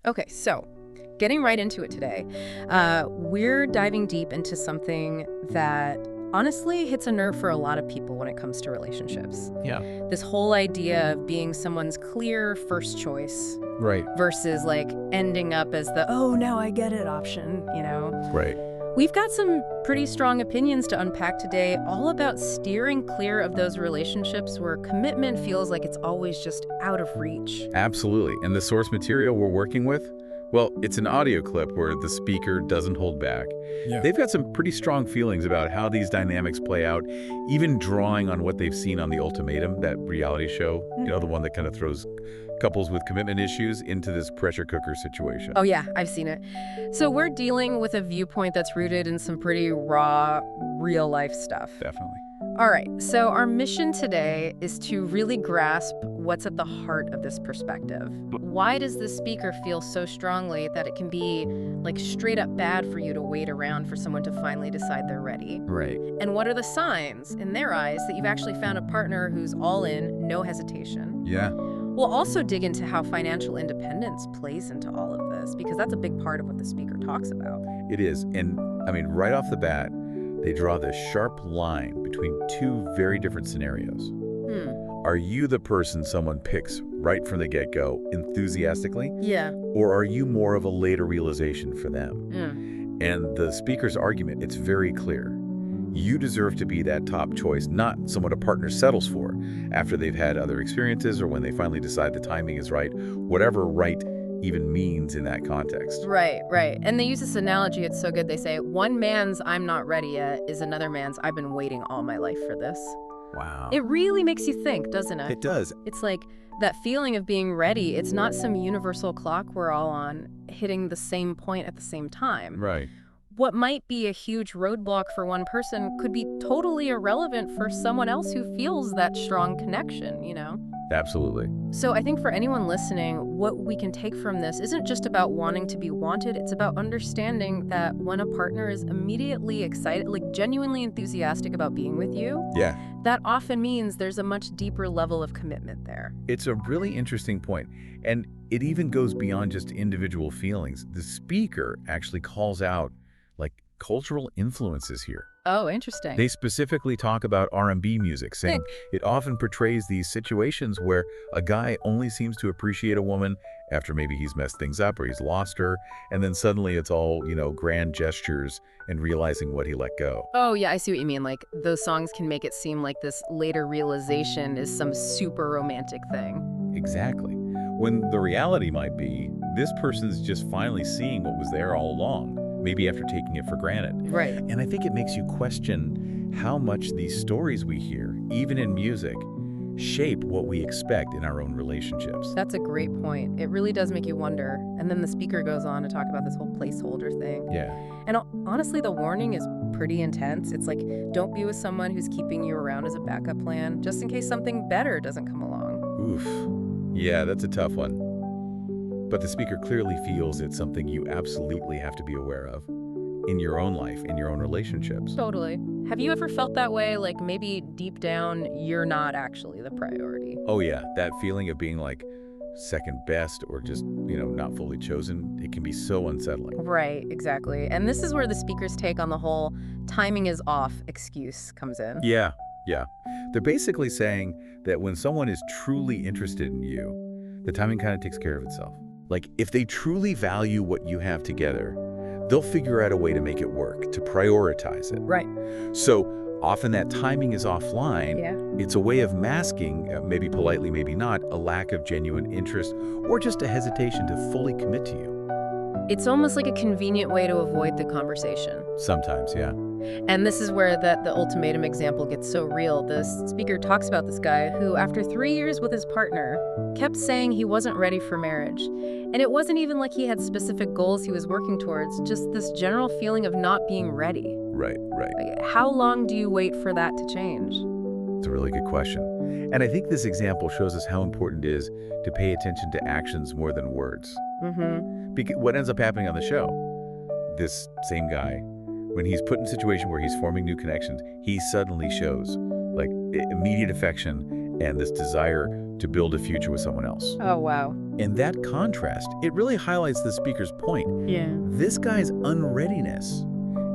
Okay, so getting right into it today, we're diving deep into something that honestly hits a nerve for a lot of people when it comes to relationships. Yeah. This whole idea of being someone's clear first choice Right. versus like ending up as the, oh, now I get it option, you know? Right. We've got some pretty strong opinions to unpack today, all about steering clear of those relationships where commitment feels like it's always just out of reach. Absolutely. And the source material we're working with? Well, it's an audio clip where the speaker doesn't hold back. Yeah. They've got some pretty strong feelings about how these dynamics play out, even drawing on what they've seen on The Ultimatum, that reality show, the one that kind of throws couples with commitment issues into this pressure cooker situation. Oh yeah, I've seen it. So we're dealing with a viewpoint that's rooted in some pretty raw, real-life stuff. Definitely. All right, so our mission today is to really grasp what's at the heart of this perspective. Why does the speaker feel so strongly that it can be like straight up bad for you to wait around for someone to finally decide they're ready? Right. And what are the signs in their eyes that you've actually found a partner who's all in, no hesitation? Yeah. We'll also dig into how financial independence plays into all of this, because that's a big part of what the speaker talks about. It is. And I mean, right off the bat, they draw this sharp line between two very different scenarios. Are you the person someone picks right from the get-go enthusiastically? Yeah. Or are you more of a later realization for them? And the speaker's argument, it's very clear. You deserve to be that top choice, not someone a partner settles for after they've had other experiences or when they finally decide the timing is right, whatever right even means in that context. Right, right. And they use this analogy, it's so good. They say, one man's I'm not ready yet is another man's I've been waiting all my life for this. Wow. It really makes you think, doesn't it? It does. It's like that feeling of being ready. It's not some universal clock we're all on, hitting the same point at the same time. Right. What might be a huge roadblock for one person could be totally irrelevant for someone else who feels that strong connection, you know? Absolutely. So I think for anyone listening, what we can take from this isn't just about wanting to be wanted, it's about understanding that when a partner is immediately excited, like genuinely enthusiastic about being with you, Yeah. that often means there's a much deeper level of commitment there. It's a really interesting point. And it even goes beyond just individual feelings. The speaker actually calls out like cultural influences here. Oh, interesting. They specifically talk about R&B music, saying it often portrays these situations where a guy only seems to appreciate a woman after maybe he's messed things up or he's lost her, and then suddenly it's all, grand gestures and realizing what he let go. Oh, yeah, I see what you mean. Like, those songs can make it seem like this later realization is some super romantic thing. Exactly. When the reality might be, this person's just finally seeing what was there all along, maybe after taking it for granted. Right. And I think it makes you question how much these stories we hear, even in music, shape what we expect in our own relationships. That's a great point. It really does make you wonder. And then the speaker goes on to talk about this whole placeholder thing. Yeah. And honestly, the warning is pretty intense. It's like, don't be with someone who's keeping you around as a backup plan, just in case something better doesn't come along. Oof. Yeah, that's a tough one. But the speaker clearly feels it's something you absolutely have to be aware of in your own life, in your own relationships. Totally. Have you ever felt that way? Like maybe deep down, you're not actually the priority. Oh yeah, that feeling of being like second best or just, not fully chosen, it can be so unsettling. Right, exactly. And this is where the speaker's take on the whole timing is off excuse comes in. Yeah. They're basically saying that when someone is truly interested in you, the timing kind of takes care of itself. Like, if they truly value what you have together, they'll figure out a way to make it work, to prioritize it. Right. So often that timing is offline. Yeah. It's a way of masking, maybe politely, maybe not, a lack of genuine interest or just a hesitation to fully commit to you. It's almost like a convenient way to avoid the conversation. Sometimes, yeah. And this is where the ultimatum example gets so real. The speaker talks about this guy who, after 3 years with his partner, kept saying he wasn't ready for marriage. And it wasn't even like he had specific goals he was working towards, just this general feeling of not being ready. Right. Like, how long do you wait for that to change? It's a really good question. And I think this example shows us how important it is to pay attention to actions more than words. Because what ends up happening on the show, this same guy, when he's put in a situation where he's forming new connections, he suddenly shows like immediate affection and this desire to build a future with someone else. Oh, wow. And that contrast, it really highlights the speaker's point. Yeah. This guy's unreadiness,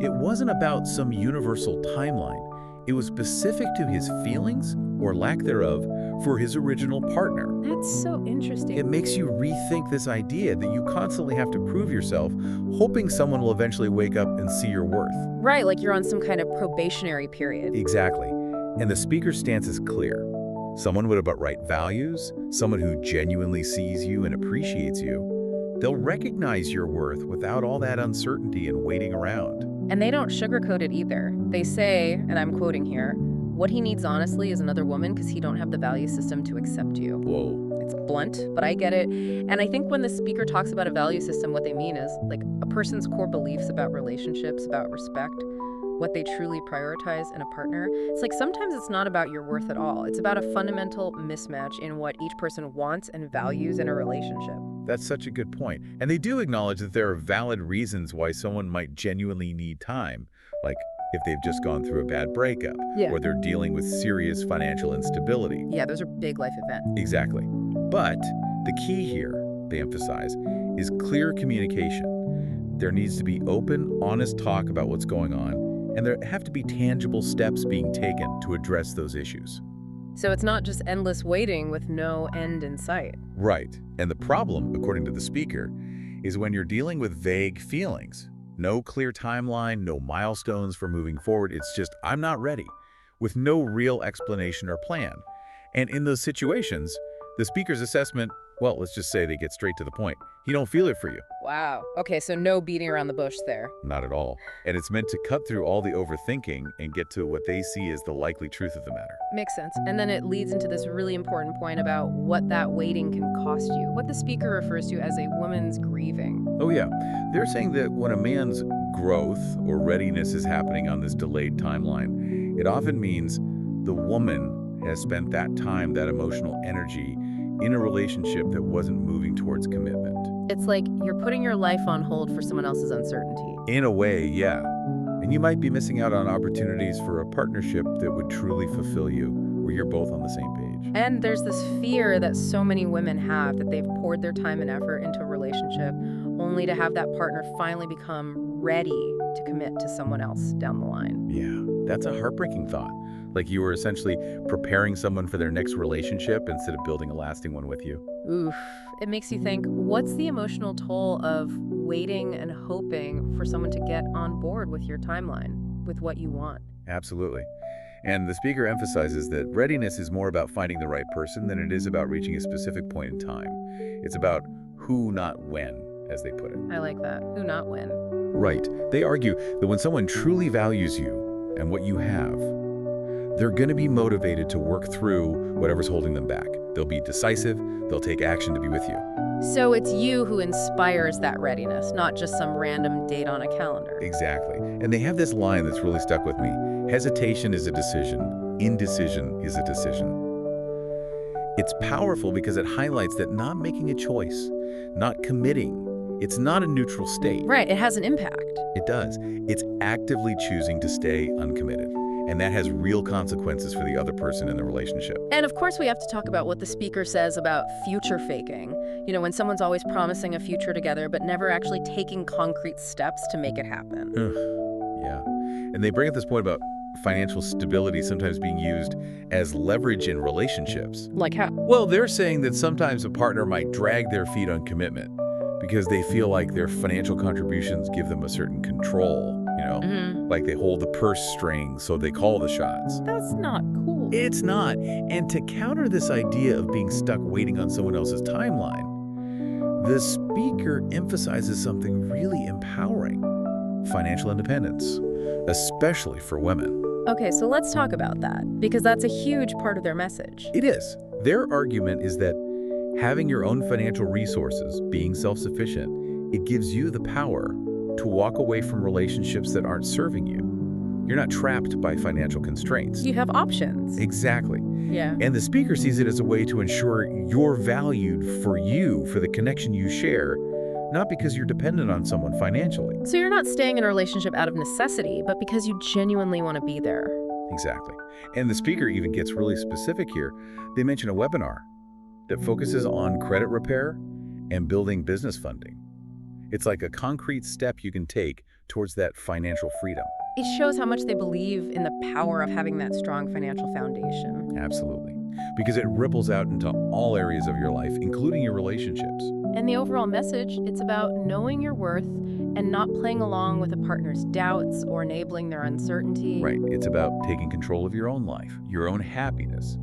it wasn't about some universal timeline. It was specific to his feelings, or lack thereof, for his original partner. That's so interesting. It makes you rethink this idea that you constantly have to prove yourself, hoping someone will eventually wake up and see your worth. Right, like you're on some kind of probationary period. Exactly. And the speaker's stance is clear. Someone with right values, someone who genuinely sees you and appreciates you, they'll recognize your worth without all that uncertainty and waiting around. And they don't sugarcoat it either. They say, and I'm quoting here, what he needs honestly is another woman because he don't have the value system to accept you. Whoa. It's blunt, but I get it. And I think when the speaker talks about a value system, what they mean is like a person's core beliefs about relationships, about respect, what they truly prioritize in a partner. It's like sometimes it's not about your worth at all. It's about a fundamental mismatch in what each person wants and values in a relationship. That's such a good point. And they do acknowledge that there are valid reasons why someone might genuinely need time, like if they've just gone through a bad breakup, or they're dealing with serious financial instability. Yeah, those are big life events. Exactly. But the key here, they emphasize, is clear communication. There needs to be open, honest talk about what's going on, and there have to be tangible steps being taken to address those issues. So it's not just endless waiting with no end in sight. Right. And the problem, according to the speaker, is when you're dealing with vague feelings. No clear timeline, no milestones for moving forward. It's just, I'm not ready, with no real explanation or plan. And in those situations, the speaker's assessment, well, let's just say they get straight to the point. He don't feel it for you. Wow. Okay, so no beating around the bush there. Not at all. And it's meant to cut through all the overthinking and get to what they see as the likely truth of the matter. Makes sense. And then it leads into this really important point about what that waiting can cost you, what the speaker refers to as a woman's grieving. Oh yeah. They're saying that when a man's growth or readiness is happening on this delayed timeline, it often means the woman has spent that time, that emotional energy, in a relationship that wasn't moving towards commitment. It's like you're putting your life on hold for someone else's uncertainty. In a way, yeah. And you might be missing out on opportunities for a partnership that would truly fulfill you, where you're both on the same page. And there's this fear that so many women have that they've poured their time and effort into a relationship only to have that partner finally become ready to commit to someone else down the line. Yeah, that's a heartbreaking thought. Like you were essentially preparing someone for their next relationship instead of building a lasting one with you. Oof. It makes you think, what's the emotional toll of waiting and hoping for someone to get on board with your timeline, with what you want? Absolutely. And the speaker emphasizes that readiness is more about finding the right person than it is about reaching a specific point in time. It's about who, not when, as they put it. I like that. Who, not when. Right. They argue that when someone truly values you and what you have, they're going to be motivated to work through whatever's holding them back. They'll be decisive, they'll take action to be with you. So it's you who inspires that readiness, not just some random date on a calendar. Exactly. And they have this line that's really stuck with me. Hesitation is a decision. Indecision is a decision. It's powerful because it highlights that not making a choice, not committing, it's not a neutral state. Right, it has an impact. It does. It's actively choosing to stay uncommitted. And that has real consequences for the other person in the relationship. And of course, we have to talk about what the speaker says about future faking. You know, when someone's always promising a future together, but never actually taking concrete steps to make it happen. Yeah. And they bring up this point about financial stability sometimes being used as leverage in relationships. Like how? Well, they're saying that sometimes a partner might drag their feet on commitment because they feel like their financial contributions give them a certain control. Like they hold the purse strings, so they call the shots. That's not cool. It's not. And to counter this idea of being stuck waiting on someone else's timeline, the speaker emphasizes something really empowering: financial independence, especially for women. Okay, so let's talk about that, because that's a huge part of their message. It is. Their argument is that having your own financial resources, being self-sufficient, it gives you the power to walk away from relationships that aren't serving you. You're not trapped by financial constraints. You have options. Exactly. Yeah. And the speaker sees it as a way to ensure you're valued for you, for the connection you share, not because you're dependent on someone financially. So you're not staying in a relationship out of necessity, but because you genuinely want to be there. Exactly. And the speaker even gets really specific here. They mention a webinar that focuses on credit repair and building business funding. It's like a concrete step you can take towards that financial freedom. It shows how much they believe in the power of having that strong financial foundation. Absolutely. Because it ripples out into all areas of your life, including your relationships. And the overall message, it's about knowing your worth and not playing along with a partner's doubts or enabling their uncertainty. Right. It's about taking control of your own life, your own happiness.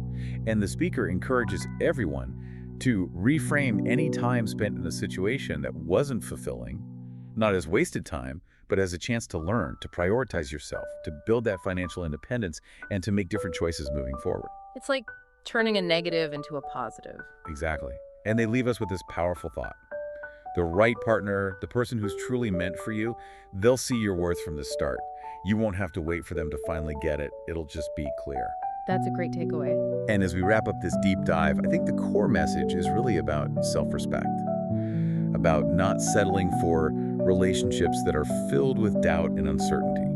And the speaker encourages everyone to reframe any time spent in a situation that wasn't fulfilling, not as wasted time, but as a chance to learn, to prioritize yourself, to build that financial independence, and to make different choices moving forward. It's like turning a negative into a positive. Exactly. And they leave us with this powerful thought. The right partner, the person who's truly meant for you, they'll see your worth from the start. You won't have to wait for them to finally get it. It'll just be clear. That's a great takeaway. And as we wrap up this deep dive, I think the core message is really about self-respect, about not settling for relationships that are filled with doubt and uncertainty.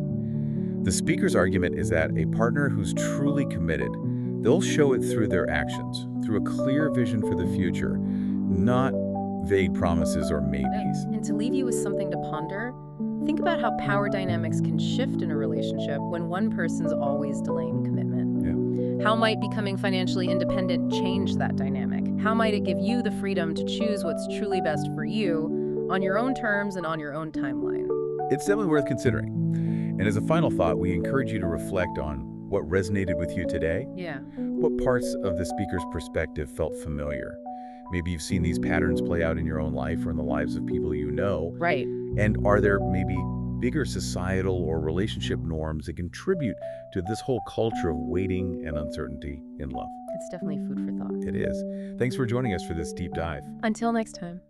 The speaker's argument is that a partner who's truly committed, they'll show it through their actions, through a clear vision for the future, not vague promises or maybes. And to leave you with something to ponder, think about how power dynamics can shift in a relationship when one person's always delaying commitment. Yeah. How might becoming financially independent change that dynamic? How might it give you the freedom to choose what's truly best for you on your own terms and on your own timeline? It's definitely worth considering. And as a final thought, we encourage you to reflect on what resonated with you today. Yeah. What parts of the speaker's perspective felt familiar? Maybe you've seen these patterns play out in your own life or in the lives of people you know. Right. And are there maybe bigger societal or relationship norms that contribute to this whole culture of waiting and uncertainty in love? It's definitely food for thought. It is. Thanks for joining us for this deep dive. Until next time.